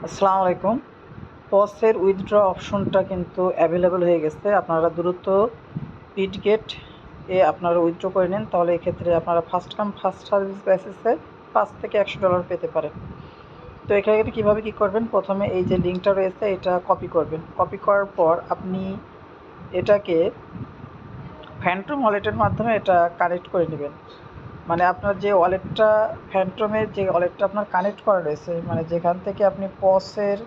আসসালামু আলাইকুম। পসের উইথড্র অপশনটা কিন্তু অ্যাভেলেবল হয়ে গেছে। আপনারা দ্রুত বিটগেট আপনারা উইথড্র করে নিন, তাহলে এক্ষেত্রে আপনারা ফার্স্ট কাম ফার্স্ট সার্ভিস বেসিসে $5 থেকে $100 পেতে পারেন। তো এখানে কীভাবে কী করবেন, প্রথমে এই যে লিঙ্কটা রয়েছে এটা কপি করবেন। কপি করার পর আপনি এটাকে ফ্যান্টম ওয়ালেটের মাধ্যমে এটা কানেক্ট করে নেবেন। মানে আপনার যে ওয়ালেটটা ফ্যান্টমের যে ওয়ালেটটা আপনার কানেক্ট করা রয়েছে, মানে যেখান থেকে আপনি পসের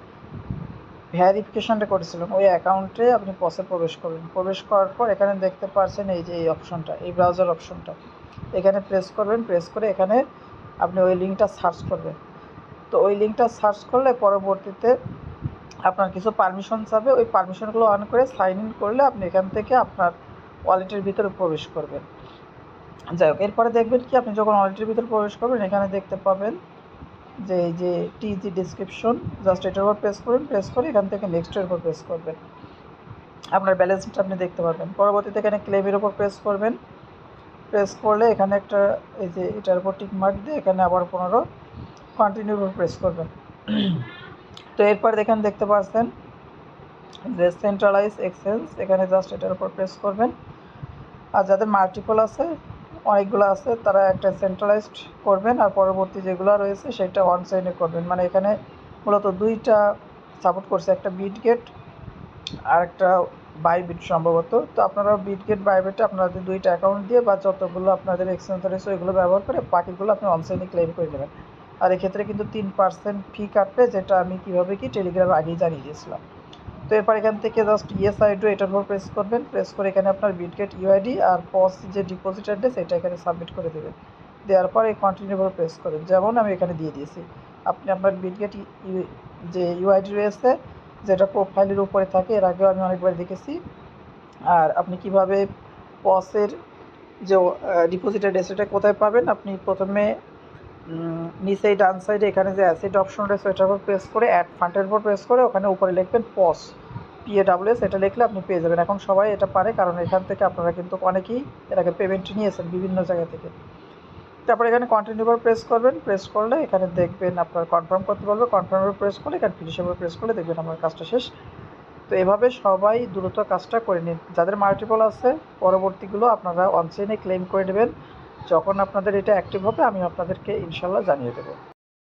ভেরিফিকেশনটা করেছিলেন ওই অ্যাকাউন্টে আপনি পসে প্রবেশ করবেন। প্রবেশ করার পর এখানে দেখতে পাচ্ছেন এই যে এই অপশনটা, এই ব্রাউজার অপশনটা, এখানে প্রেস করবেন। প্রেস করে এখানে আপনি ওই লিঙ্কটা সার্চ করবেন। তো ওই লিঙ্কটা সার্চ করলে পরবর্তীতে আপনার কিছু পারমিশন চাবে, ওই পারমিশনগুলো অন করে সাইন ইন করলে আপনি এখান থেকে আপনার ওয়ালেটের ভিতরে প্রবেশ করবেন। যাই হোক, এরপরে দেখবেন কি আপনি যখন ওয়ালেটের ভিতরে প্রবেশ করবেন এখানে দেখতে পাবেন যে এই যে টিজি ডিসক্রিপশন, জাস্ট এটার উপর প্রেস করবেন। প্রেস করে এখান থেকে নেক্সটের উপর প্রেস করবেন, আপনার ব্যালেন্সটা আপনি দেখতে পাবেন। পরবর্তীতে এখানে ক্লেমের উপর প্রেস করবেন। প্রেস করলে এখানে একটা এই যে এটার উপর টিক মার্ক দিয়ে এখানে আবার 15 কন্টিনিউর উপর প্রেস করবেন। তো এরপর এখানে দেখতে পাচ্ছেন যে সেন্ট্রালাইজ এক্সচেঞ্জ, এখানে জাস্ট এটার উপর প্রেস করবেন। আর যাদের মাল্টিপল আছে, অনেকগুলো আছে, তারা একটা সেন্ট্রালাইজড করবেন, আর পরবর্তী যেগুলো রয়েছে সেটা অন চেইনে করবেন। মানে এখানে মূলত দুইটা সাপোর্ট করছে, একটা বিটগেট আর একটা বাইবিট সম্ভবত। তো আপনারা বিটগেট বাইবিটে আপনাদের দুইটা অ্যাকাউন্ট দিয়ে বা যতগুলো আপনাদের এক্সচেঞ্জ রয়েছে ওইগুলো ব্যবহার করে বাকিগুলো আপনি অন চেইনে ক্লেম করে নেবেন। আর এক্ষেত্রে কিন্তু 3% ফি কাটবে, যেটা আমি কীভাবে কি টেলিগ্রামে আগেই জানিয়ে দিয়েছিলাম। তো এরপর এখান থেকে জাস্ট ইয়েস আই ডু এটার উপর প্রেস করবেন। প্রেস করে এখানে আপনার বিটগেট ইউআইডি আর পস যে ডিপোজিট অ্যাড্রেস এটা এখানে সাবমিট করে দেবেন। দেওয়ার পর এই কন্টিনিউর উপর প্রেস করেন, যেমন আমি এখানে দিয়ে দিয়েছি। আপনি আপনার বিটগেট যে ইউআইডি রয়েছে যেটা প্রোফাইলের উপরে থাকে, এর আগেও আমি অনেকবার দেখেছি। আর আপনি কিভাবে পসের যে ডিপোজিট অ্যাড্রেস এটা কোথায় পাবেন, আপনি প্রথমে নিচে ডান সাইডে এখানে যে অ্যাসেট অপশন রয়েছে ওটার উপর প্রেস করে অ্যাড ফান্ডের উপর প্রেস করে ওখানে উপরে লিখবেন পস PAWS, এটা লিখলে আপনি পেয়ে যাবেন। এখন সবাই এটা পারে, কারণ এখান থেকে আপনারা কিন্তু অনেকেই এর আগে পেমেন্ট নিয়েছেন বিভিন্ন জায়গা থেকে। তারপর এখানে কন্টিনিউ উপর প্রেস করবেন। প্রেস করলে এখানে দেখবেন আপনার কনফার্ম করতে বলবে, কনফার্মের উপর প্রেস করলে এখানে ফিনিশের উপর প্রেস করলে দেখবেন আমার কাজটা শেষ। তো এভাবে সবাই দ্রুত কাজটা করে নিন। যাদের মাল্টিপল আছে পরবর্তীগুলো আপনারা অনচেইনে ক্লেম করে নেবেন। যখন আপনাদের এটা অ্যাক্টিভ হবে আমি আপনাদেরকে ইনশাল্লাহ জানিয়ে দেবো।